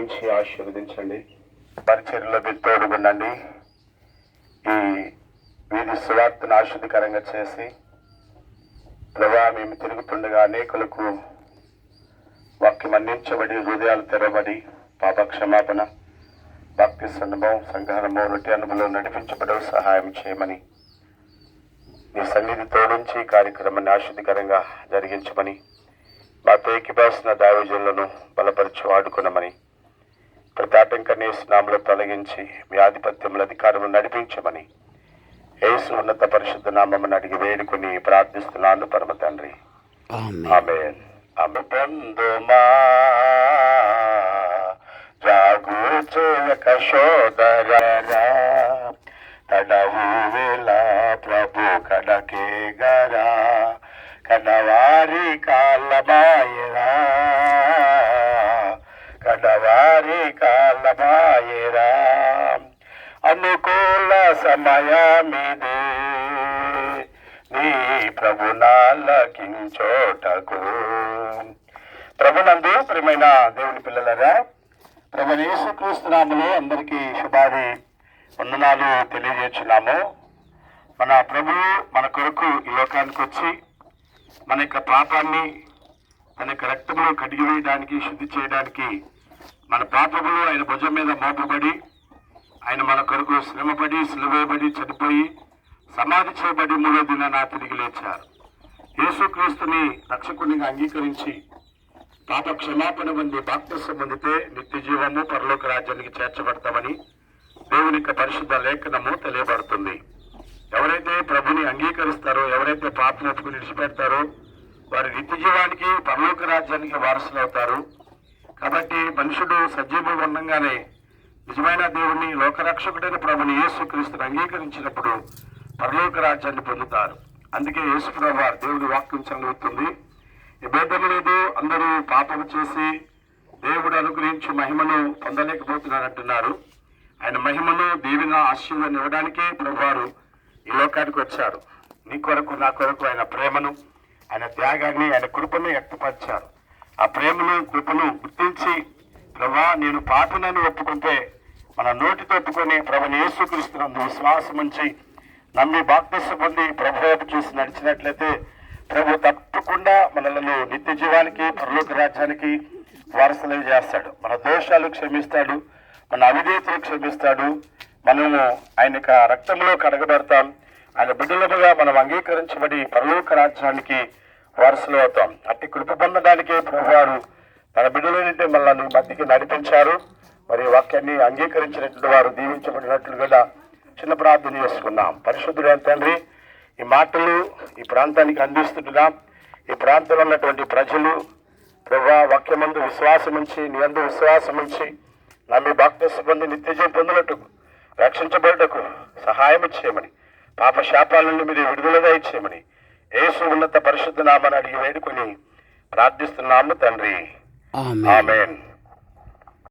దీవించి ఆశీర్వదించండి. పరిచర్యలో మీరు తోడుగుండండి. ఈ వీధి సువార్తను ఆశీర్వదకరంగా చేసి ప్రభా మేము తిరుగుతుండగా అనేకులకు వాక్యం అందించబడి హృదయాలు తెరబడి పాప క్షమాపణ భక్తి అనుభవం సంఘానుభవం రొట్టె అనుభవంలో నడిపించబడవు సహాయం చేయమని మీ సన్నిధి తోడించి కార్యక్రమాన్ని ఆశీర్వదకరంగా జరిగించమని మా పేకిపాసిన దావజనులను బలపరిచి వాడుకునమని ప్రతి ఆటంకాన్ని నామలో తొలగించి మీ ఆధిపత్యముల అధికారములు నడిపించమని యేసు ఉన్నత పరిశుద్ధ నామమును అడిగి వేడుకొని ప్రార్థిస్తున్నాను పరమ తండ్రి. ఆమేన్. పొందుమా జాగూచక సోదరా తడవు వేళ ప్రభు కడకే గరా కడవారి కాలమాయరా కడవారి కాలమాయరా అనుకూల సమయమిదే నీ ప్రభునాలకించోటకు. ప్రభునందు ప్రియమైన దేవుని పిల్లలరా, ప్రభు యేసుక్రీస్తు నామములో అందరికీ శుభాది వందనాలు తెలియజేస్తున్నాము. మన ప్రభువు మన కొరకు ఈ లోకానికి వచ్చి మన యొక్క పాపాన్ని తన యొక్క రక్తంలో కడిగి వేయడానికి, శుద్ధి చేయడానికి మన పాపములు ఆయన భుజం మీద మోపబడి ఆయన మన కొరకు శ్రమపడి సిలువేయబడి చనిపోయి సమాధి చేయబడి 3వ దినాన తిరిగి లేచారు. యేసుక్రీస్తుని రక్షకునిగా అంగీకరించి పాప క్షమాపణ పొంది బాప్తిసం పొందితే నిత్య జీవము పరలోక రాజ్యానికి చేర్చబడతామని దేవుని యొక్క పరిశుద్ధ లేఖనము తెలియబడుతుంది. ఎవరైతే ప్రభుని అంగీకరిస్తారో, ఎవరైతే పాపం ఒప్పుకుని విడిచిపెడతారో వారి నిత్య జీవానికి పరలోక రాజ్యానికి వారసులు అవుతారు. కాబట్టి మనుషుడు సజీవం ఉండగానే నిజమైన దేవుని లోకరక్షకుడైన ప్రభుని యేసుక్రీస్తుని అంగీకరించినప్పుడు పరలోక రాజ్యాన్ని పొందుతారు. అందుకే యేసు ప్రభు దేవుడి వాక్యం చదువుతుంది, ఈ భేదం లేదు, అందరూ పాపం చేసి దేవుడు అనుగ్రహించి మహిమను పొందలేకపోతున్నారంటున్నారు. ఆయన మహిమను దీవెన ఆశీర్వాదం ఇవ్వడానికే ప్రభువారు ఈ లోకానికి వచ్చారు. నీ కొరకు నా కొరకు ఆయన ప్రేమను, ఆయన త్యాగాన్ని, ఆయన కృపను వ్యక్తపరిచారు. ఆ ప్రేమను కృపను గుర్తించి ప్రభా నేను పాపినని ఒప్పుకుంటే మన నోటితో ఒప్పుకొని ప్రభుని యేసుక్రీస్తునందు విశ్వాసం ఉంచి నమ్మి బాప్తిసం పొంది ప్రభు వైపు చూసి నడిచినట్లయితే ప్రభు తప్పకుండా మనలను నిత్య జీవానికి పరలోక రాజ్యానికి వారసులు చేస్తాడు. మన దోషాలు క్షమిస్తాడు, మన అవిధేయతలు క్షమిస్తాడు, మనము ఆయన రక్తంలో కడగబెడతాం. ఆయన బిడ్డలుగా మనం అంగీకరించబడి పరలోక రాజ్యానికి వారసులు అవుతాం. అట్టి కృప పొందడానికే ప్రభువారు తన బిడ్డలన్నింటి మనల్ని మధ్యకి నడిపించారు. మరి వాక్యాన్ని అంగీకరించినటువంటి వారు దీవించబడినట్లుగా చిన్న ప్రార్థన చేసుకున్నాం. పరిశుద్ధుడైన తండ్రి, ఈ మాటలు ఈ ప్రాంతానికి అందిస్తున్నాం. ఈ ప్రాంతంలో ఉన్నటువంటి ప్రజలు ప్రభువా వాక్యమందు విశ్వాసం ఉంచి, నీ యందు విశ్వాసం ఉంచి నమ్మి బాప్తిసం పొంది నిత్యజీవం పొందినట్టుకు, రక్షించబడటకు సహాయం చేయమని, పాప శాపాల నుండి మీరు విడుదలగా ఇచ్చేయమని యేసు ఉన్నత పరిశుద్ధ నామమున అడిగి వేడుకొని ప్రార్థిస్తున్నాము తండ్రి. ఆమేన్.